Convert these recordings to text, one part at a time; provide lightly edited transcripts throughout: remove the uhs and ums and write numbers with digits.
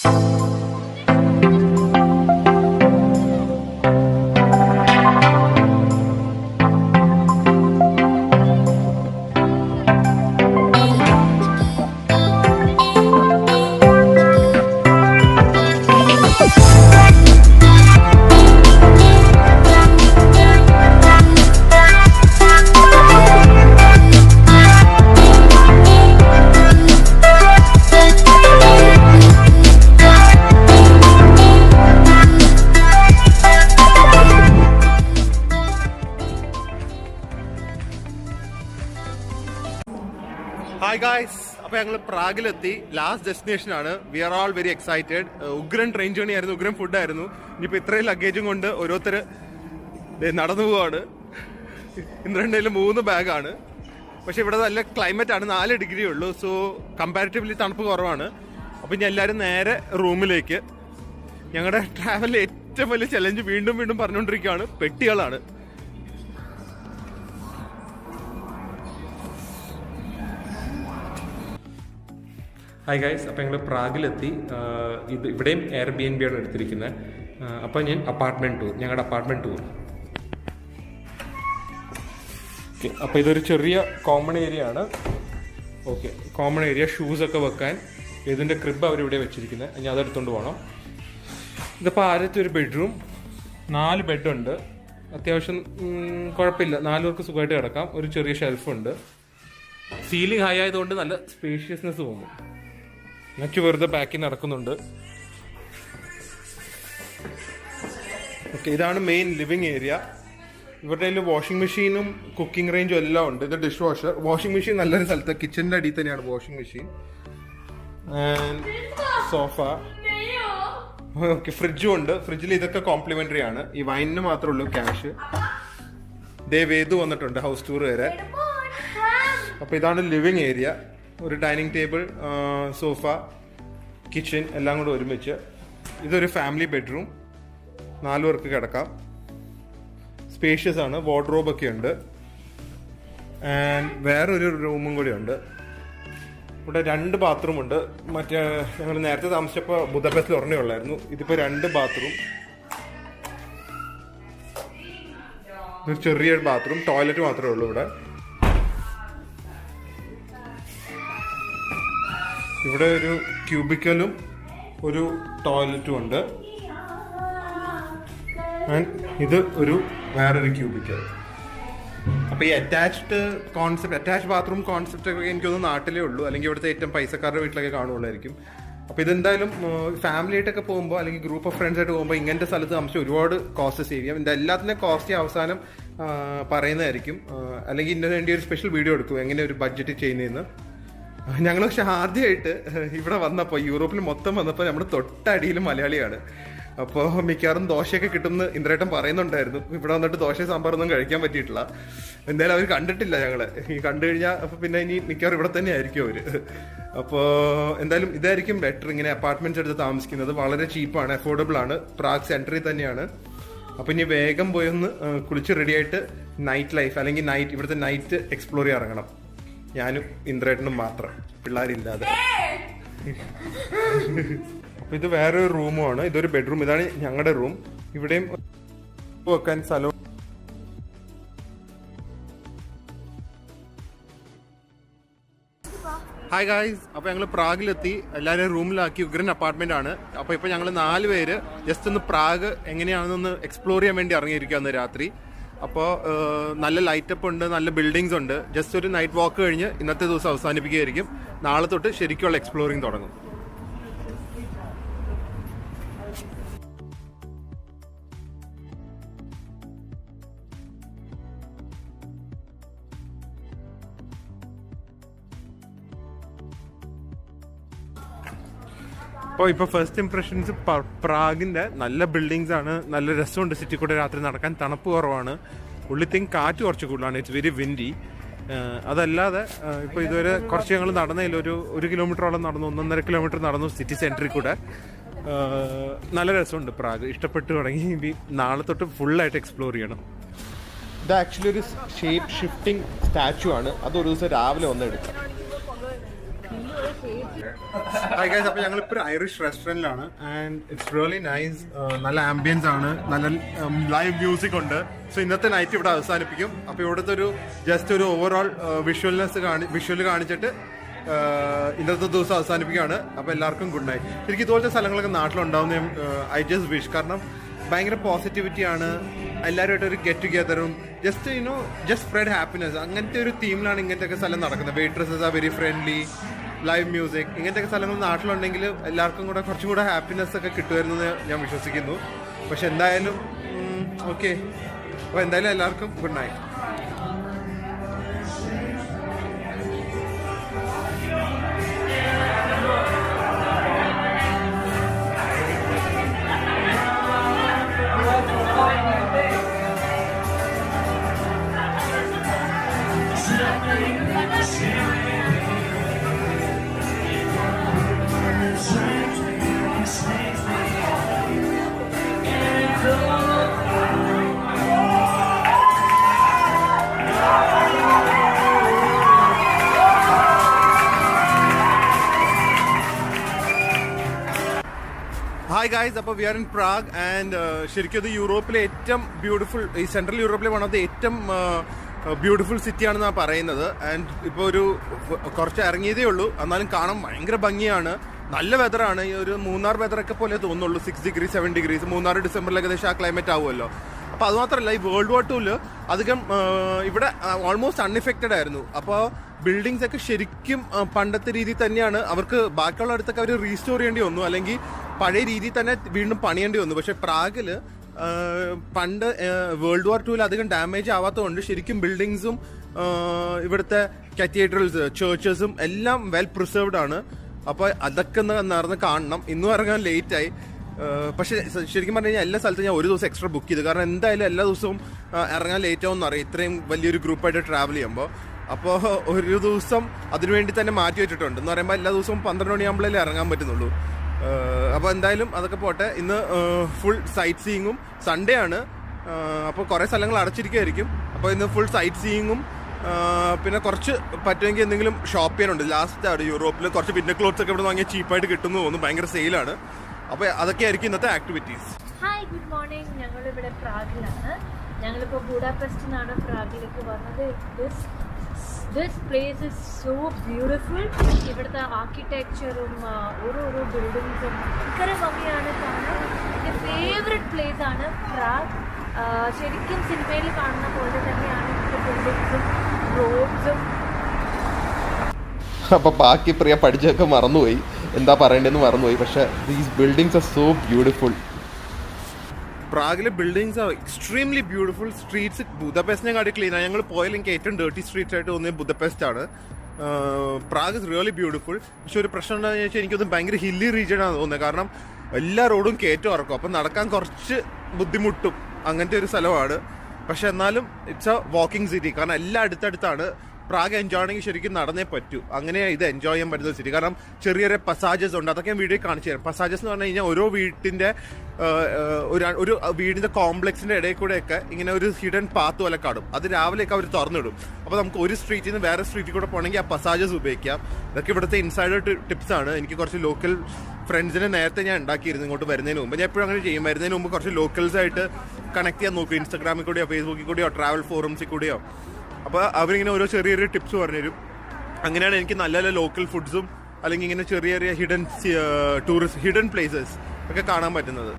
Hi guys, അപ്പോൾ ഞങ്ങൾ പ്രാഗിലെത്തി. ലാസ്റ്റ് ഡെസ്റ്റിനേഷൻ ആണ്. We are all very excited. ഉഗ്രൻ ട്രെയിൻ ജേണി ആയിരുന്നു, ഉഗ്രൻ ഫുഡ് ആയിരുന്നു. ഇനിയിപ്പോൾ ഇത്രയും ലഗേജും കൊണ്ട് ഓരോരുത്തർ നടന്നു പോവാണ്. ഇന്ദ്രൻ്റെ 3 ബാഗാണ്. പക്ഷെ ഇവിടെ നല്ല ക്ലൈമറ്റ് ആണ്, 4 ഡിഗ്രി ഉള്ളൂ. സോ കമ്പാരിറ്റീവ്ലി തണുപ്പ് കുറവാണ്. അപ്പോൾ ഇനി എല്ലാവരും നേരെ റൂമിലേക്ക്. ഞങ്ങളുടെ ട്രാവലിൽ ഏറ്റവും വലിയ ചലഞ്ച് വീണ്ടും വീണ്ടും പറഞ്ഞുകൊണ്ടിരിക്കുകയാണ്, പെട്ടികളാണ്. ഹായ് ഗൈസ്, അപ്പോൾ ഞങ്ങൾ പ്രാഗിലെത്തി. ഇവിടെയും എയർബിഎൻബി ആണ് എടുത്തിരിക്കുന്നത്. അപ്പോൾ ഞാൻ ഞങ്ങളുടെ അപ്പാർട്ട്മെൻറ്റ് ടൂർ. ഓക്കെ, അപ്പോൾ ഇതൊരു ചെറിയ കോമൺ ഏരിയ ആണ്. ഓക്കെ, കോമൺ ഏരിയ, ഷൂസൊക്കെ വെക്കാൻ ഇതിൻ്റെ ക്രിബ് അവരിവിടെ വെച്ചിരിക്കുന്നത്. ഇനി അതെടുത്തുകൊണ്ട് പോകണം. ഇതിപ്പോൾ ആദ്യത്തെ ഒരു ബെഡ്റൂം, 4 ബെഡുണ്ട്. അത്യാവശ്യം കുഴപ്പമില്ല, 4 പേർക്ക് സുഖമായിട്ട് കിടക്കാം. ഒരു ചെറിയ ഷെൽഫുണ്ട്. സീലിംഗ് ഹൈ ആയതുകൊണ്ട് നല്ല സ്പേഷ്യസ്നെസ് തോന്നും. ഞങ്ങൾക്ക് വെറുതെ ബാക്കിൽ നടക്കുന്നുണ്ട്. ഓക്കെ, ഇതാണ് മെയിൻ ലിവിങ് ഏരിയ. ഇവരുടെ കയ്യിൽ വാഷിംഗ് മെഷീനും കുക്കിംഗ് റേഞ്ചും എല്ലാം ഉണ്ട്. ഇത് ഡിഷ് വാഷർ. വാഷിംഗ് മെഷീൻ നല്ലൊരു സ്ഥലത്ത് കിച്ചണിൻ്റെ അടിയിൽ തന്നെയാണ് washing machine. And sofa. Okay, ഫ്രിഡ്ജും ഉണ്ട്. ഫ്രിഡ്ജിൽ ഇതൊക്കെ കോംപ്ലിമെന്ററി ആണ്. ഈ വൈനിന് മാത്രമേ ഉള്ളൂ ക്യാഷ്. വേദു വന്നിട്ടുണ്ട് ഹൗസ് ടൂർ വരാൻ. അപ്പോൾ ഇതാണ് ലിവിങ് ഏരിയ. ഒരു ഡൈനിങ് ടേബിൾ, സോഫ, കിച്ചൺ എല്ലാം കൂടെ ഒരുമിച്ച്. ഇതൊരു ഫാമിലി ബെഡ്റൂം, 4 പേർക്ക് കിടക്കാം. സ്പേഷ്യസ് ആണ്, വാർഡ്രോബൊക്കെ ഉണ്ട്. ആൻഡ് വേറൊരു റൂമും കൂടി ഉണ്ട്. ഇവിടെ 2 ബാത്റൂം ഉണ്ട്. മറ്റേ ഞങ്ങൾ നേരത്തെ താമസിച്ചപ്പോൾ ബുദാപെസ്റ്റിൽ ഒരെണ്ണേ ഉള്ളായിരുന്നു. ഇതിപ്പോൾ 2 ബാത്റൂം. ഇതൊരു ചെറിയൊരു ബാത്റൂം, ടോയ്ലറ്റ് മാത്രമേ ഉള്ളൂ ഇവിടെ. ഇവിടെ ഒരു ക്യൂബിക്കലും ഒരു ടോയ്ലറ്റും ഉണ്ട്. ആൻഡ് ഇത് വേറൊരു ക്യൂബിക്കൽ. അപ്പോൾ ഈ അറ്റാച്ച്ഡ് ബാത്റൂം കോൺസെപ്റ്റ് ഒക്കെ എനിക്കൊന്നും നാട്ടിലേ ഉള്ളൂ, അല്ലെങ്കിൽ ഇവിടുത്തെ ഏറ്റവും പൈസക്കാരുടെ വീട്ടിലൊക്കെ കാണുള്ളായിരിക്കും. അപ്പോൾ ഇതെന്തായാലും ഫാമിലി ആയിട്ടൊക്കെ പോകുമ്പോൾ അല്ലെങ്കിൽ ഗ്രൂപ്പ് ഓഫ് ഫ്രണ്ട്സ് ആയിട്ട് പോകുമ്പോൾ ഇങ്ങനത്തെ സ്ഥലത്ത് നമുക്ക് ഒരുപാട് കോസ്റ്റ് സേവ് ചെയ്യാം. ഇതിൻ്റെ എല്ലാത്തിൻ്റെ കോസ്റ്റ് അവസാനം പറയുന്നതായിരിക്കും, അല്ലെങ്കിൽ ഇതിന് വേണ്ടി ഒരു സ്പെഷ്യൽ വീഡിയോ എടുക്കും എങ്ങനെ ഒരു ബഡ്ജറ്റ് ചെയ്യുന്നതെന്ന്. ഞങ്ങൾ പക്ഷെ ആദ്യമായിട്ട് ഇവിടെ വന്നപ്പോൾ, യൂറോപ്പിൽ മൊത്തം വന്നപ്പോൾ നമ്മുടെ തൊട്ടടിയിൽ മലയാളിയാണ്. അപ്പോൾ മിക്കവാറും ദോശയൊക്കെ കിട്ടുമെന്ന് ഇന്ദ്രേട്ടൻ പറയുന്നുണ്ടായിരുന്നു. ഇവിടെ വന്നിട്ട് ദോശ സാമ്പാറൊന്നും കഴിക്കാൻ പറ്റിയിട്ടില്ല. എന്തായാലും അവർ കണ്ടിട്ടില്ല ഞങ്ങളെ. ഈ കണ്ടു കഴിഞ്ഞാൽ അപ്പോൾ പിന്നെ ഇനി മിക്കവാറും ഇവിടെ തന്നെ ആയിരിക്കും അവർ. അപ്പോൾ എന്തായാലും ഇതായിരിക്കും ബെറ്റർ, ഇങ്ങനെ അപ്പാർട്ട്മെന്റ്സ് എടുത്ത് താമസിക്കുന്നത്. വളരെ ചീപ്പാണ്, അഫോർഡബിൾ ആണ്. പ്രാഗ് സെൻറ്ററിൽ തന്നെയാണ്. അപ്പോൾ ഇനി വേഗം പോയി ഒന്ന് കുളിച്ച് റെഡിയായിട്ട് നൈറ്റ് ലൈഫ് അല്ലെങ്കിൽ ഇവിടുത്തെ നൈറ്റ് എക്സ്പ്ലോർ ചെയ്യാൻ ഇറങ്ങണം. ഞാനും ഇന്ദ്രേട്ടനും മാത്രം, പിള്ളേരില്ലാതെ. അപ്പോൾ ഇത് വേറൊരു റൂമുമാണ്. ഇതൊരു ബെഡ്റൂം. ഇതാണ് ഞങ്ങളുടെ റൂം. ഇവിടെയും വെക്കാൻ സ്ഥലം. ഹായ് ഗായ്സ്, അപ്പോൾ ഞങ്ങൾ പ്രാഗിലെത്തി. എല്ലാവരും റൂമിലാക്കി. ഉഗ്രൻ അപ്പാർട്ട്മെന്റ് ആണ്. അപ്പോൾ ഇപ്പോൾ ഞങ്ങൾ 4 പേര് ജസ്റ്റ് ഒന്ന് പ്രാഗ് എങ്ങനെയാണെന്നൊന്ന് എക്സ്പ്ലോർ ചെയ്യാൻ വേണ്ടി ഇറങ്ങിയിരിക്കുകയാണ് രാത്രി. അപ്പോൾ നല്ല ലൈറ്റപ്പ് ഉണ്ട്, നല്ല ബിൽഡിങ്സ് ഉണ്ട്. ജസ്റ്റ് ഒരു നൈറ്റ് വാക്ക് കഴിഞ്ഞ് ഇന്നത്തെ ദിവസം അവസാനിപ്പിക്കുകയായിരിക്കും. നാളെ തൊട്ട് ശരിക്കുള്ള എക്സ്പ്ലോറിങ് തുടങ്ങും. ഇപ്പോൾ ഫസ്റ്റ് ഇംപ്രഷൻസ് പ്രാഗിൻ്റെ നല്ല ബിൽഡിങ്സ് ആണ്, നല്ല രസമുണ്ട്. സിറ്റി കൂടെ രാത്രി നടക്കാൻ, തണുപ്പ് കുറവാണ്. ഉള്ളിത്തേക്ക് കാറ്റ് കുറച്ച് കൂടുതലാണ്. It's very windy. അതല്ലാതെ ഇപ്പോൾ ഇതുവരെ കുറച്ച് ഞങ്ങൾ നടന്നതിൽ 1 കിലോമീറ്ററോളം നടന്നു, 1.5 കിലോമീറ്റർ നടന്നു സിറ്റി സെൻറ്ററിൽ കൂടെ. നല്ല രസമുണ്ട് പ്രാഗ്. ഇഷ്ടപ്പെട്ടു തുടങ്ങി. നാളെ തൊട്ട് ഫുള്ളായിട്ട് എക്സ്പ്ലോർ ചെയ്യണം. ഇത് ആക്ച്വലി ഒരു ഷേപ്പ് ഷിഫ്റ്റിംഗ് സ്റ്റാച്ചു ആണ്. അതൊരു ദിവസം രാവിലെ വന്ന് എടുക്കാം. ഹായ് ഗൈസ്, അപ്പോൾ ഞങ്ങളിപ്പോൾ ഒരു ഐറിഷ് റെസ്റ്റോറൻറ്റിലാണ് ആൻഡ് ഇറ്റ്സ് റിയലി നൈസ്. നല്ല ആംബിയൻസ് ആണ്, നല്ല ലൈവ് മ്യൂസിക് ഉണ്ട്. സോ ഇന്നത്തെ നൈറ്റ് ഇവിടെ അവസാനിപ്പിക്കും. അപ്പോൾ ഇവിടുത്തെ ഒരു ജസ്റ്റ് ഒരു ഓവറോൾ വിഷ്വൽ കാണിച്ചിട്ട് ഇന്നത്തെ ദിവസം അവസാനിപ്പിക്കുകയാണ്. അപ്പോൾ എല്ലാവർക്കും ഗുഡ് നൈറ്റ്. എനിക്ക് ഇതുപോലത്തെ സ്ഥലങ്ങളൊക്കെ നാട്ടിലുണ്ടാവുന്ന ഐ ജസ്റ്റ് വിഷ്. കാരണം ഭയങ്കര പോസിറ്റിവിറ്റിയാണ്, എല്ലാവരുമായിട്ട് ഒരു ഗെറ്റ് ടുഗെദറും ജസ്റ്റ് സ്പ്രെഡ് ഹാപ്പിനെസ്. അങ്ങനത്തെ ഒരു തീമിലാണ് ഇങ്ങനത്തെ സ്ഥലം നടക്കുന്നത്. Waitresses are very friendly, live music, ഇങ്ങനത്തെ സ്ഥലങ്ങൾ നാട്ടിലുണ്ടെങ്കിൽ എല്ലാവർക്കും കൂടെ കുറച്ചും കൂടെ ഹാപ്പിനെസ് ഒക്കെ കിട്ടുമായിരുന്നു എന്ന് ഞാൻ വിശ്വസിക്കുന്നു. പക്ഷെ എന്തായാലും ഓക്കെ, അപ്പോൾ എന്തായാലും എല്ലാവർക്കും ഗുഡ് നൈറ്റ്. ഹായ് ഗൈസ്, അപ്പോൾ we are in Prague and ശരിക്കും ഇത് യൂറോപ്പിലെ ഏറ്റവും ബ്യൂട്ടിഫുൾ, ഈ സെൻട്രൽ യൂറോപ്പിലെ വൺ ഓഫ് ദ ഏറ്റവും ബ്യൂട്ടിഫുൾ സിറ്റിയാണെന്നാണ് പറയുന്നത്. ആൻഡ് ഇപ്പോൾ ഒരു കുറച്ച് ഇറങ്ങിയതേ ഉള്ളൂ, എന്നാലും കാണാൻ ഭയങ്കര ഭംഗിയാണ്. നല്ല വെതറാണ്, ഈ ഒരു മൂന്നാർ വെതറൊക്കെ പോലെ തോന്നുള്ളൂ. 6 ഡിഗ്രി 7 ഡിഗ്രീസ് മൂന്നാർ ഡിസംബറിൽ ഏകദേശം ആ ക്ലൈമറ്റ് ആവുമല്ലോ. അപ്പോൾ അതുമാത്രമല്ല, ഈ വേൾഡ് വാർ 2 അധികം ഇവിടെ ഓൾമോസ്റ്റ് അൺഇഫക്റ്റഡ് ആയിരുന്നു. അപ്പോൾ ബിൽഡിങ്സ് ഒക്കെ ശരിക്കും പണ്ടത്തെ രീതിയിൽ തന്നെയാണ്. അവർക്ക് ബാക്കിയുള്ള അടുത്തൊക്കെ അവർ റീസ്റ്റോർ ചെയ്യേണ്ടി വന്നു, അല്ലെങ്കിൽ പഴയ രീതിയിൽ തന്നെ വീണ്ടും പണിയേണ്ടി വന്നു. പക്ഷെ പ്രാഗിൽ പണ്ട് വേൾഡ് വാർ 2 അധികം ഡാമേജ് ആവാത്തതുകൊണ്ട് ശരിക്കും ബിൽഡിങ്സും ഇവിടുത്തെ കത്തീഡ്രൽസ്, ചേർച്ചസും എല്ലാം വെൽ പ്രിസർവ്ഡ് ആണ്. അപ്പോൾ അതൊക്കെ നടന്ന് കാണണം. ഇന്നും ഇറങ്ങാൻ ലേറ്റായി. പക്ഷെ ശരിക്കും പറഞ്ഞു കഴിഞ്ഞാൽ എല്ലാ സ്ഥലത്തും ഞാൻ ഒരു ദിവസം എക്സ്ട്രാ ബുക്ക് ചെയ്തു. കാരണം എന്തായാലും എല്ലാ ദിവസവും ഇറങ്ങാൻ ലേറ്റ് ആവുമെന്ന് അറിയാം, ഇത്രയും വലിയൊരു ഗ്രൂപ്പായിട്ട് ട്രാവൽ ചെയ്യുമ്പോൾ. അപ്പോൾ ഒരു ദിവസം അതിനുവേണ്ടി തന്നെ മാറ്റി വെച്ചിട്ടുണ്ട്. എന്ന് പറയുമ്പോൾ എല്ലാ ദിവസവും 12 മണിയാകുമ്പോഴേ ഇറങ്ങാൻ പറ്റുന്നുള്ളൂ. അപ്പോൾ എന്തായാലും അതൊക്കെ പോട്ടെ. ഇന്ന് ഫുൾ സൈറ്റ് സീയിങ്ങും, സൺഡേ ആണ്. അപ്പോൾ കുറേ സ്ഥലങ്ങൾ അടച്ചിരിക്കുകയായിരിക്കും. അപ്പോൾ ഇന്ന് ഫുൾ സൈറ്റ് സീയിങ്ങും പിന്നെ കുറച്ച് പറ്റുമെങ്കിൽ എന്തെങ്കിലും ഷോപ്പ് ചെയ്യാനുണ്ട്. ലാസ്റ്റ് ആണ് യൂറോപ്പിൽ കുറച്ച് വിന്റർ ക്ലോത്ത്സ് ഒക്കെ ഇവിടെ വാങ്ങിയാൽ ചീപ്പായിട്ട് കിട്ടുമെന്ന് തോന്നുന്നു. ഭയങ്കര സെയിലാണ്. അപ്പോൾ അതൊക്കെ ആയിരിക്കും ഇന്നത്തെ ആക്ടിവിറ്റീസ്. Hi, good morning. ഞങ്ങളിവിടെ പ്രാഗിലാണ്. ഞങ്ങളിപ്പോൾ ബുഡാപെസ്റ്റിൽ നിന്നാണ് പ്രാഗിലേക്ക് വന്നത്. This place is so beautiful. ഇവിടുത്തെ ആർക്കിടെക്ചറും ഓരോ ബിൽഡിങ്സും ഭയങ്കര ഭംഗിയാണ് കാണാൻ. എൻ്റെ ഫേവററ്റ് പ്ലേസ് ആണ് പ്രാഗ്. ശരിക്കും സിനിമയിൽ കാണുന്ന പോലെ തന്നെയാണ് ഇവിടുത്തെ ബിൽഡിങ്സും റോഡ്സും. അപ്പോൾ ബാക്കി പ്രിയ പഠിച്ചൊക്കെ മറന്നുപോയി, എന്താ പറയേണ്ടതെന്ന് മറന്നുപോയി. പക്ഷേ these buildings are so beautiful. പ്രാഗിലെ buildings are extremely beautiful. Streets ബുദാപെസ്റ്റിനെ കാട്ടി ക്ലീനാണ്. ഞങ്ങൾ പോയാൽ എനിക്ക് ഏറ്റവും ഡേർട്ടി സ്ട്രീറ്റ്സ് ആയിട്ട് തോന്നിയത് ബുദാപെസ്റ്റ് ആണ്. Prague is really beautiful. പക്ഷെ ഒരു പ്രശ്നം എന്താണെന്ന് വെച്ചാൽ എനിക്കൊന്ന് ഭയങ്കര ഹില്ലി റീജിയൻ ആണ് തോന്നുന്നത്. കാരണം എല്ലാ റോഡും കയറ്റം ഇറക്കും, അപ്പം നടക്കാൻ കുറച്ച് ബുദ്ധിമുട്ടും അങ്ങനത്തെ ഒരു സ്ഥലമാണ്. പക്ഷെ എന്നാലും ഇറ്റ്സ് എ വാക്കിംഗ് സിറ്റി. കാരണം എല്ലാം അടുത്തടുത്താണ്. പ്രാഗ് എൻജോയ് ആണെങ്കിൽ ശരിക്കും നടന്നേ പറ്റൂ. അങ്ങനെ ഇത് എൻജോയ് ചെയ്യാൻ പറ്റുന്ന സിറ്റി. കാരണം ചെറിയ ചെറിയ പസാജസ് ഉണ്ട്, അതൊക്കെ ഞാൻ വീഡിയോ കാണിച്ചു തരാം. പസാജസ് എന്ന് പറഞ്ഞു കഴിഞ്ഞാൽ ഓരോ വീടിന്റെ ഒരു വീടിന്റെ കോംപ്ലക്സിന്റെ ഇടയിൽ കൂടെയൊക്കെ ഇങ്ങനെ ഒരു ഹിഡൻ പാത്ത് പോലെ കാണും. അത് രാവിലെയൊക്കെ അവർ തുറന്നിടും. അപ്പോൾ നമുക്ക് ഒരു സ്ട്രീറ്റിൽ നിന്ന് വേറെ സ്ട്രീറ്റിൽ കൂടെ പോകണമെങ്കിൽ ആ പസാജസ് ഉപയോഗിക്കാം. ഇതൊക്കെ ഇവിടുത്തെ ഇൻസൈഡർ ടിപ്സ് ആണ്. എനിക്ക് കുറച്ച് ലോക്കൽ ഫ്രണ്ട്സിനെ നേരത്തെ ഞാൻ ഉണ്ടാക്കിയിരുന്നു ഇങ്ങോട്ട് വരുന്നതിന് മുമ്പ്. ഞാൻ എപ്പോഴും അങ്ങനെ ചെയ്യും. വരുന്നതിന് മുമ്പ് കുറച്ച് ലോക്കൽസായിട്ട് കണക്ട് ചെയ്യാൻ നോക്കും. ഇൻസ്റ്റാഗ്രാമിൽ കൂടെയോ ഫേസ്ബുക്കിൽ കൂടെയോ ട്രാവൽ ഫോറംസിൽ കൂടെയോ. അപ്പോൾ അവരിങ്ങനെ ഓരോ ചെറിയ ടിപ്സ് പറഞ്ഞുതരും. അങ്ങനെയാണ് എനിക്ക് നല്ല നല്ല ലോക്കൽ ഫുഡ്സും അല്ലെങ്കിൽ ഇങ്ങനെ ചെറിയ ചെറിയ ഹിഡൻ പ്ലേസസ് ഒക്കെ കാണാൻ പറ്റുന്നത്.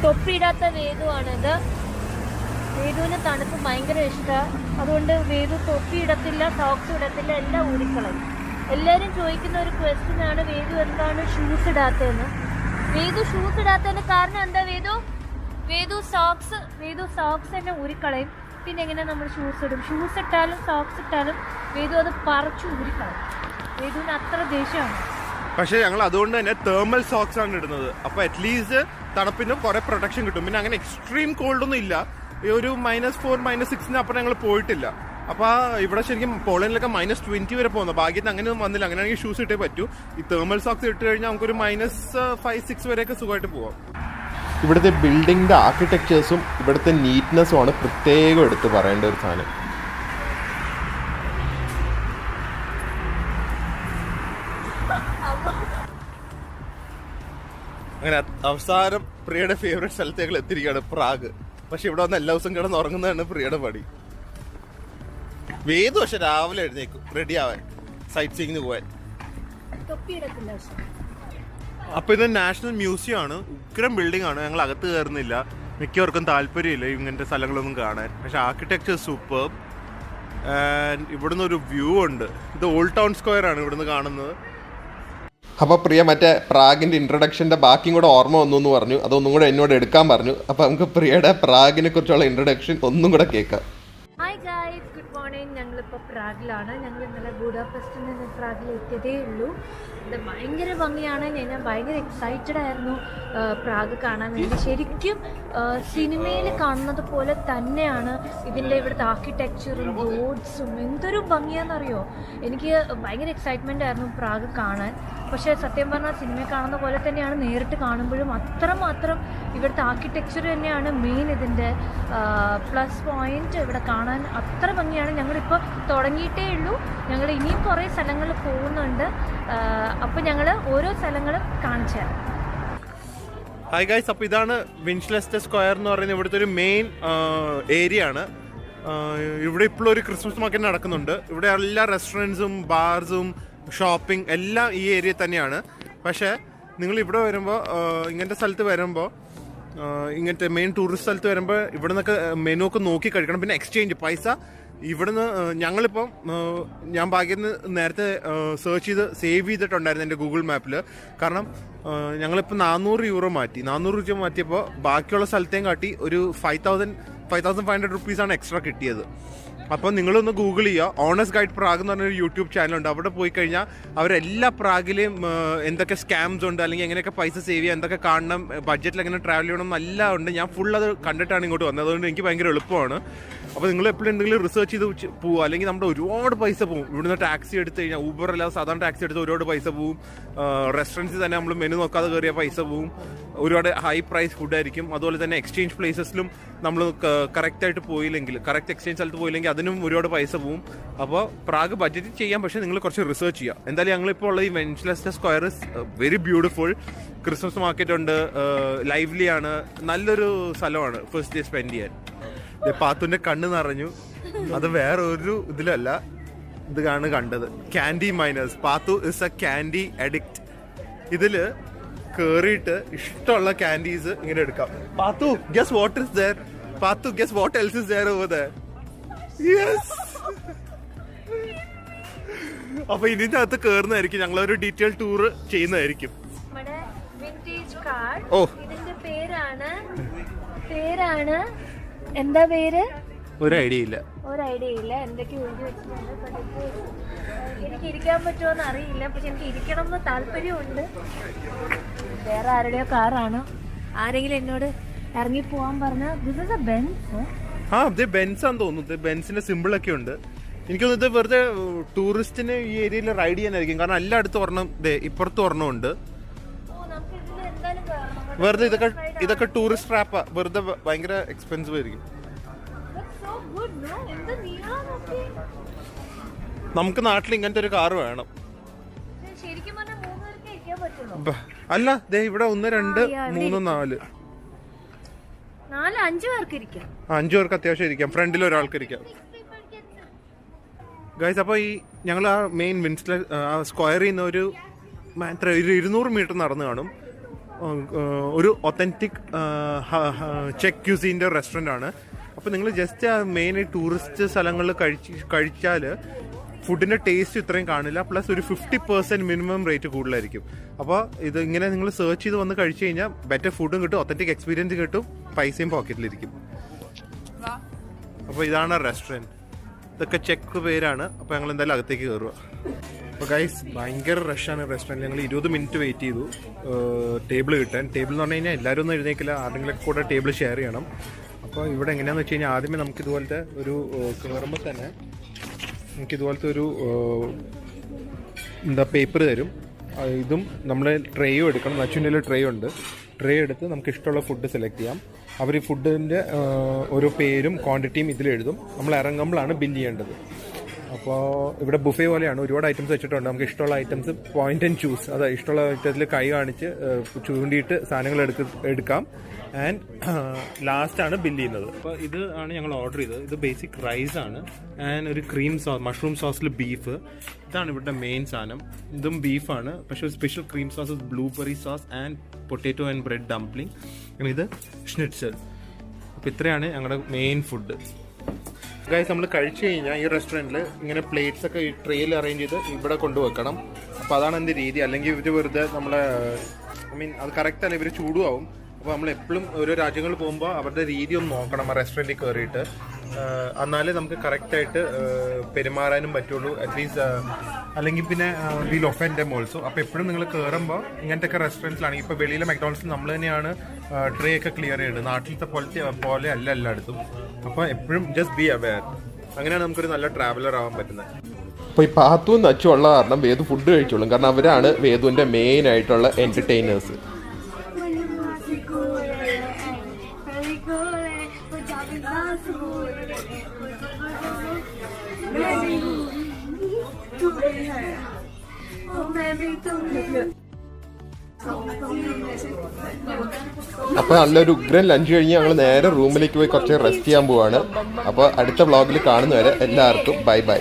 തൊപ്പിയിടാത്ത വേദുവാണിത്. വേദുവിന് തണുപ്പ് ഭയങ്കര ഇഷ്ടമാണ്. അതുകൊണ്ട് വേദു തൊപ്പിയിടത്തില്ല, സോക്സ് ഇടത്തില്ല, എല്ലാം ഊരിക്കളയും. എല്ലാവരും ചോദിക്കുന്ന ഒരു ക്വസ്റ്റ്യൻ ആണ്, വേദു എന്താണ് ഷൂസ് ഇടാത്തതെന്ന്. വേദു ഷൂസ് ഇടാത്തതിന് കാരണം എന്താ? വേദു സോക്സ് തന്നെ ഊരിക്കളയും. പിന്നെ എങ്ങനെ നമ്മൾ ഷൂസ് ഇടും? ഷൂസ് ഇട്ടാലും സോക്സ് ഇട്ടാലും വേദു അത് പറിച്ചു ഊരിക്കളയും. വേദുവിന് അത്ര ദേഷ്യമാണ്. പക്ഷേ ഞങ്ങൾ അതുകൊണ്ട് തന്നെ തേർമൽ സോക്സ് ആണ് ഇടുന്നത്. അപ്പോൾ അറ്റ്ലീസ്റ്റ് തണുപ്പിനും കുറെ പ്രൊട്ടക്ഷൻ കിട്ടും. പിന്നെ അങ്ങനെ എക്സ്ട്രീം കോൾഡൊന്നും ഇല്ല. ഈ ഒരു -4 -6 അപ്പുറം ഞങ്ങൾ പോയിട്ടില്ല. അപ്പോൾ ഇവിടെ ശരിക്കും പോളണ്ടിലൊക്കെ -20 വരെ പോകുന്നു. ഭാഗ്യത്തിന് അങ്ങനെയൊന്നും വന്നില്ല. അങ്ങനെയാണെങ്കിൽ ഷൂസ് ഇട്ടേ പറ്റൂ. ഈ തേർമൽ സോക്സ് ഇട്ട് കഴിഞ്ഞാൽ നമുക്കൊരു -5 6 വരെയൊക്കെ സുഖമായിട്ട് പോവാം. ഇവിടുത്തെ ബിൽഡിങ്ങിൻ്റെ ആർക്കിടെക്ചേഴ്സും ഇവിടുത്തെ നീറ്റ്നെസ്സും ആണ് പ്രത്യേകം എടുത്ത് പറയേണ്ട ഒരു സാധനം. അങ്ങനെ അവസാനം പ്രിയയുടെ ഫേവറേറ്റ് സ്ഥലത്തേക്ക് എത്തിയിരിക്കുകയാണ്, പ്രാഗ്. പക്ഷെ ഇവിടെ വന്ന് എല്ലാ ദിവസവും കിടന്ന് ഉറങ്ങുന്നതാണ് പ്രിയയുടെ പടി. വേദു പക്ഷെ രാവിലെ എഴുന്നേക്കും റെഡി ആവാൻ, സൈറ്റ് സീയിങ്ങിന് പോവാൻ. അപ്പൊ ഇത് നാഷണൽ മ്യൂസിയം ആണ്, ഉഗ്രം ബിൽഡിംഗ് ആണ്. ഞങ്ങൾ അകത്ത് കയറുന്നില്ല, മിക്കവർക്കും താല്പര്യമില്ല ഇങ്ങനത്തെ സ്ഥലങ്ങളൊന്നും കാണാൻ. പക്ഷെ ആർക്കിടെക്ചർ സൂപ്പർ. ആൻഡ് ഇവിടുന്ന് ഒരു വ്യൂ ഉണ്ട്. ഇത് ഓൾഡ് ടൗൺ സ്ക്വയർ ആണ് ഇവിടുന്ന് കാണുന്നത്. അപ്പോൾ പ്രിയ മറ്റേ പ്രാഗിൻ്റെ ഇൻട്രൊഡക്ഷൻ്റെ ബാക്കിയും കൂടെ ഓർമ്മ വന്നു എന്ന് പറഞ്ഞു, അതൊന്നും കൂടെ എന്നോട് എടുക്കാൻ പറഞ്ഞു. അപ്പോൾ നമുക്ക് പ്രിയയുടെ പ്രാഗിനെ കുറിച്ചുള്ള ഇൻട്രൊഡക്ഷൻ ഒന്നും കൂടെ കേൾക്കാം. Hi guys, good morning. ഞങ്ങളിപ്പോൾ പ്രാഗിലാണ്. ഞങ്ങൾ ഇന്നലെ ബുഡാപെസ്റ്റിൽ നിന്ന് പ്രാഗിൽ എത്തിയതേ ഉള്ളൂ. ഇത് ഭയങ്കര ഭംഗിയാണ്. ഞാൻ ഭയങ്കര എക്സൈറ്റഡ് ആയിരുന്നു പ്രാഗ് കാണാൻ വേണ്ടി. ശരിക്കും സിനിമയിൽ കാണുന്നത് പോലെ തന്നെയാണ് ഇതിൻ്റെ ഇവിടുത്തെ ആർക്കിടെക്ചറും റോഡ്സും. എന്തൊരു ഭംഗിയാണെന്നറിയോ. എനിക്ക് ഭയങ്കര എക്സൈറ്റ്മെൻ്റ് ആയിരുന്നു പ്രാഗ് കാണാൻ. പക്ഷേ സത്യം പറഞ്ഞാൽ സിനിമയിൽ കാണുന്ന പോലെ തന്നെയാണ് നേരിട്ട് കാണുമ്പോഴും. അത്രമാത്രം ഇവിടുത്തെ ആർക്കിടെക്ചർ തന്നെയാണ് മെയിൻ ഇതിൻ്റെ പ്ലസ് പോയിന്റ്. ഇവിടെ കാണാൻ അത്ര ഭംഗിയാണ്. ഞങ്ങളിപ്പോൾ തുടങ്ങിയിട്ടേ ഉള്ളൂ. ഞങ്ങൾ ഇനിയും കുറേ സ്ഥലങ്ങളിൽ പോകുന്നുണ്ട്. അപ്പോൾ ഞങ്ങൾ ഓരോ സ്ഥലങ്ങളും കാണിച്ചു തരാം. ഹായ് ഗൈസ്, അപ്പോൾ ഇതാണ് വിൻച്ലെസ്റ്റർ സ്ക്വയർ എന്ന് പറയുന്നത് ഇവിടുത്തെ ഒരു മെയിൻ ഏരിയ ആണ്. ഇവിടെ ഇപ്പോഴും ഒരു ക്രിസ്മസ് മാർക്കറ്റ് നടക്കുന്നുണ്ട്. ഇവിടെ എല്ലാ റെസ്റ്റോറൻറ്റ്സും ബാർസും ഷോപ്പിംഗ് എല്ലാം ഈ ഏരിയ തന്നെയാണ്. പക്ഷേ നിങ്ങൾ ഇവിടെ വരുമ്പോൾ, ഇങ്ങനത്തെ സ്ഥലത്ത് വരുമ്പോൾ, ഇങ്ങനത്തെ മെയിൻ ടൂറിസ്റ്റ് സ്ഥലത്ത് വരുമ്പോൾ ഇവിടെ നിന്നൊക്കെ മെനു ഒക്കെ നോക്കി കഴിക്കണം. പിന്നെ എക്സ്ചേഞ്ച് പൈസ ഇവിടുന്ന് ഞങ്ങളിപ്പം ഞാൻ ഭാഗ്യം നേരത്തെ സെർച്ച് ചെയ്ത് സേവ് ചെയ്തിട്ടുണ്ടായിരുന്നു എൻ്റെ ഗൂഗിൾ മാപ്പിൽ. കാരണം ഞങ്ങളിപ്പോൾ 400 യൂറോ മാറ്റി. 400 രൂപ മാറ്റിയപ്പോൾ ബാക്കിയുള്ള സ്ഥലത്തേയും കാട്ടി ഒരു 5,500 റുപ്പീസാണ് എക്സ്ട്രാ കിട്ടിയത്. അപ്പോൾ നിങ്ങളൊന്ന് ഗൂഗിൾ ചെയ്യുക. ഓണസ്റ്റ് ഗൈഡ് പ്രാഗ് എന്ന് പറഞ്ഞൊരു യൂട്യൂബ് ചാനലുണ്ട്. അവിടെ പോയി കഴിഞ്ഞാൽ അവരെല്ലാ പ്രാഗിലെയും എന്തൊക്കെ സ്കാംസ് ഉണ്ട്, അല്ലെങ്കിൽ എങ്ങനെയൊക്കെ പൈസ സേവ് ചെയ്യുക, എന്തൊക്കെ കാണണം, ബഡ്ജറ്റിൽ എങ്ങനെ ട്രാവൽ ചെയ്യണം എന്നെല്ലാം ഉണ്ട്. ഞാൻ ഫുൾ അത് കണ്ടിട്ടാണ് ഇങ്ങോട്ട് വന്നത്. അതുകൊണ്ട് എനിക്ക് ഭയങ്കര എളുപ്പമാണ്. അപ്പോൾ നിങ്ങൾ എപ്പോഴും എന്തെങ്കിലും റിസർച്ച് ചെയ്ത് പോവുക, അല്ലെങ്കിൽ നമ്മുടെ ഒരുപാട് പൈസ പോകും. ഇവിടുന്ന് ടാക്സി എടുത്ത് കഴിഞ്ഞാൽ, ഊബർ അല്ലാതെ സാധാരണ ടാക്സി എടുത്ത് ഒരുപാട് പൈസ പോവും. റെസ്റ്റോറൻറ്റ്സിൽ തന്നെ നമ്മൾ മെനു നോക്കാതെ കയറിയ പൈസ പോവും. ഒരുപാട് ഹൈ പ്രൈസ് ഫുഡായിരിക്കും. അതുപോലെ തന്നെ എക്സ്ചേഞ്ച് പ്ലേസസിലും നമ്മൾ കറക്റ്റായിട്ട് പോയില്ലെങ്കിൽ, കറക്റ്റ് എക്സ്ചേഞ്ച് സ്ഥലത്ത് പോയില്ലെങ്കിൽ അതിനും ഒരുപാട് പൈസ പോവും. അപ്പോൾ പ്രാഗ് ബഡ്ജറ്റ് ചെയ്യാം, പക്ഷേ നിങ്ങൾ കുറച്ച് റിസർച്ച് ചെയ്യുക. എന്തായാലും ഞങ്ങളിപ്പോൾ ഉള്ള ഈ Winchester square is very beautiful. Christmas market ഉണ്ട്, ലൈവ്ലി ആണ്, നല്ലൊരു സ്ഥലമാണ് ഫസ്റ്റ് ഡേ സ്പെൻഡ് ചെയ്യാൻ. പാത്തുവിൻ്റെ കണ്ണ് നിറഞ്ഞു. അത് വേറെ ഒരു ഇതിലല്ല, ഇത് കണ്ടത് candy miners. Pathu is a candy addict. ഇതില് കേറിയിട്ട് ഇഷ്ടമുള്ള ക്യാൻഡീസ് ഇങ്ങനെ എടുക്കാം. Pathu guess what is there? Pathu guess what else is there over there? Yes. അപ്പൊ ഇതിന്റെ അകത്ത് കേറുന്നതായിരിക്കും. ഞങ്ങളൊരു ഡീറ്റെയിൽ ടൂർ ചെയ്യുന്നതായിരിക്കും. ഓ, ഇതിന്റെ പേരാണ് എന്താ പേര്? ഒരു ഐഡിയ ഇല്ല. എന്തൊക്കെ എഴുതി വെച്ചിട്ടുണ്ട്. എനിക്ക് ഇരിക്കാൻ പറ്റുമോന്ന് അറിയില്ല, പക്ഷെ എനിക്ക് ഇരിക്കണം എന്ന് താല്പര്യമുണ്ട്. വേറെ ആരുടെയോ കാറാണ്. ആരെങ്കിലും എന്നോട് ഇറങ്ങി പോവാൻ പറഞ്ഞ ബെൻസ്. ബെൻസ് ആണെന്ന് തോന്നുന്നു. ബെൻസിന്റെ സിമ്പിൾ ഒക്കെ ഉണ്ട്. എനിക്ക് തോന്നുന്നത് വെറുതെ ടൂറിസ്റ്റിന് ഈ ഏരിയയിൽ റൈഡ് ചെയ്യാനായിരിക്കും. കാരണം എല്ലായിടത്തും ഒരെണ്ണം, ഇപ്പുറത്തും ഒരെണ്ണം ഉണ്ട്. വെറുതെ ഇതൊക്കെ ടൂറിസ്റ്റ് ട്രാപ്പാ. വെറുതെ ഭയങ്കര എക്സ്പെൻസീവ് ആയിരിക്കും. നമുക്ക് നാട്ടിൽ ഇങ്ങനത്തെ ഒരു കാർ വേണം. അല്ല, ഇവിടെ 1 2 3 4 5 പേർക്ക് ഇരിക്കാം. 5 പേർക്ക് അത്യാവശ്യം ഇരിക്കാം. ഫ്രണ്ടിൽ ഒരാൾക്ക് ഇരിക്കാം. ഗൈസ്, അപ്പോൾ ഈ ഞങ്ങൾ ആ മെയിൻ സ്ക്വയറിൽ നിന്ന് ഒരു 200 മീറ്റർ നടന്ന് കാണും. ഒരു ഒത്തൻറ്റിക് ചെക്ക് ക്യൂസിൻ്റെ റെസ്റ്റോറൻ്റ് ആണ്. അപ്പോൾ നിങ്ങൾ ജസ്റ്റ് ആ മെയിൻ ടൂറിസ്റ്റ് സ്ഥലങ്ങളിൽ കഴിച്ചാൽ ഫുഡിൻ്റെ ടേസ്റ്റ് ഇത്രയും കാണില്ല. പ്ലസ് ഒരു 50% മിനിമം റേറ്റ് കൂടുതലായിരിക്കും. അപ്പോൾ ഇത് ഇങ്ങനെ നിങ്ങൾ സെർച്ച് ചെയ്ത് വന്ന് കഴിച്ചു കഴിഞ്ഞാൽ ബെറ്റർ ഫുഡും കിട്ടും, ഒത്തൻറ്റിക് എക്സ്പീരിയൻസ് കിട്ടും, പൈസയും പോക്കറ്റിലിരിക്കും. അപ്പോൾ ഇതാണ് റെസ്റ്റോറൻറ്റ്. ഇതൊക്കെ ചെക്ക് പേരാണ്. അപ്പോൾ ഞങ്ങൾ എന്തായാലും അകത്തേക്ക് കയറുക. അപ്പോൾ ഗൈസ്, ഭയങ്കര റഷാണ് റെസ്റ്റോറൻറ്റ്. ഞങ്ങൾ 20 മിനിറ്റ് വെയിറ്റ് ചെയ്തു ടേബിൾ കിട്ടാൻ. ടേബിൾ എന്ന് പറഞ്ഞു കഴിഞ്ഞാൽ എല്ലാവരും ഒന്നും എഴുന്നേക്കില്ല, ആരെങ്കിലൊക്കെ കൂടെ ടേബിൾ ഷെയർ ചെയ്യണം. അപ്പോൾ ഇവിടെ എങ്ങനെയാണെന്ന് വെച്ച് കഴിഞ്ഞാൽ ആദ്യമേ നമുക്കിതുപോലത്തെ ഒരു കയറുമ്പോൾ തന്നെ നമുക്കിതുപോലത്തെ ഒരു പേപ്പർ തരും. ഇതും നമ്മൾ ട്രേയും എടുക്കണം. നച്ചുൻ്റെ ട്രേ ഉണ്ട്. ട്രേ എടുത്ത് നമുക്ക് ഇഷ്ടമുള്ള ഫുഡ് സെലക്ട് ചെയ്യാം. അവർ ഈ ഫുഡിൻ്റെ ഓരോ പേരും ക്വാണ്ടിറ്റിയും ഇതിലെഴുതും. നമ്മൾ ഇറങ്ങുമ്പോഴാണ് ബില്ല് ചെയ്യേണ്ടത്. അപ്പോൾ ഇവിടെ ബുഫേ പോലെയാണ്, ഒരുപാട് ഐറ്റംസ് വെച്ചിട്ടുണ്ട്. നമുക്ക് ഇഷ്ടമുള്ള ഐറ്റംസ് പോയിന്റ് ആൻഡ് ചൂസ്, അതെ ഇഷ്ടമുള്ള ഐറ്റത്തിൽ കൈ കാണിച്ച് ചൂണ്ടിയിട്ട് സാധനങ്ങൾ എടുക്കാം. ആൻഡ് ലാസ്റ്റാണ് ബില്ല് ചെയ്യുന്നത്. അപ്പോൾ ഇത് ആണ് ഞങ്ങൾ ഓർഡർ ചെയ്തത്. ഇത് ബേസിക് റൈസ് ആണ് ആൻഡ് ഒരു ക്രീം സോസ്, മഷ്റൂം സോസിൽ ബീഫ്. ഇതാണ് ഇവിടുത്തെ മെയിൻ സാധനം. ഇതും ബീഫാണ്, പക്ഷേ ഒരു special cream sauce, blueberry sauce and potato and bread dumpling. ഇത് ഷ്നിറ്റ്സൽ. അപ്പോൾ ഇത്രയാണ് ഞങ്ങളുടെ മെയിൻ ഫുഡ്. ഗൈസ്, നമ്മൾ കഴിച്ചു കഴിഞ്ഞാൽ ഈ റെസ്റ്റോറൻറ്റിൽ ഇങ്ങനെ പ്ലേറ്റ്സ് ഒക്കെ ഈ ട്രെയിൽ അറേഞ്ച് ചെയ്ത് ഇവിടെ കൊണ്ടുവെക്കണം. അപ്പോൾ അതാണ് എൻ്റെ രീതി. അല്ലെങ്കിൽ ഇവർ വെറുതെ നമ്മളെ അത് കറക്റ്റ് അല്ല, ഇവർ ചൂടുമാവും. അപ്പോൾ നമ്മൾ എപ്പോഴും ഓരോ രാജ്യങ്ങളിൽ പോകുമ്പോൾ അവരുടെ രീതി ഒന്ന് നോക്കണം ആ റെസ്റ്റോറൻറ്റിൽ കയറിയിട്ട്. എന്നാലേ നമുക്ക് കറക്റ്റായിട്ട് പെരുമാറാനും പറ്റുള്ളൂ. അറ്റ്ലീസ്റ്റ് അല്ലെങ്കിൽ പിന്നെ വിൽ ഒഫൻഡ് ദെം ഓൾസോ. അപ്പോൾ എപ്പോഴും നിങ്ങൾ കയറുമ്പോൾ ഇങ്ങനത്തെ ഒക്കെ റെസ്റ്റോറൻറ്റ്സിലാണെങ്കിൽ ഇപ്പോൾ വെളിയിലെ മെക്ഡോണൾഡ്സിൽ നമ്മൾ തന്നെയാണ് ട്രേ ഒക്കെ ക്ലിയർ ചെയ്യുന്നത്. നാട്ടിലത്തെ പോലെ അല്ല എല്ലായിടത്തും. അപ്പോൾ എപ്പോഴും ജസ്റ്റ് ബി അവെയർ. അങ്ങനെയാണ് നമുക്കൊരു നല്ല ട്രാവലർ ആവാൻ പറ്റുന്നത്. അപ്പോൾ ഈ പാത്തും നച്ചും ഉള്ള കാരണം വേദു ഫുഡ് കഴിച്ചോളും. കാരണം അവരാണ് വേദുവിൻ്റെ മെയിൻ ആയിട്ടുള്ള എൻ്റർടൈനേഴ്സ്. അപ്പോൾ നല്ലൊരു ഉഗ്രൻ ലഞ്ച് കഴിഞ്ഞ് ഞങ്ങൾ നേരെ റൂമിലേക്ക് പോയി കുറച്ച് റെസ്റ്റ് ചെയ്യാൻ പോവാണ്. അപ്പോൾ അടുത്ത വ്ളോഗിൽ കാണുന്നവരെ എല്ലാവർക്കും ബൈ ബൈ.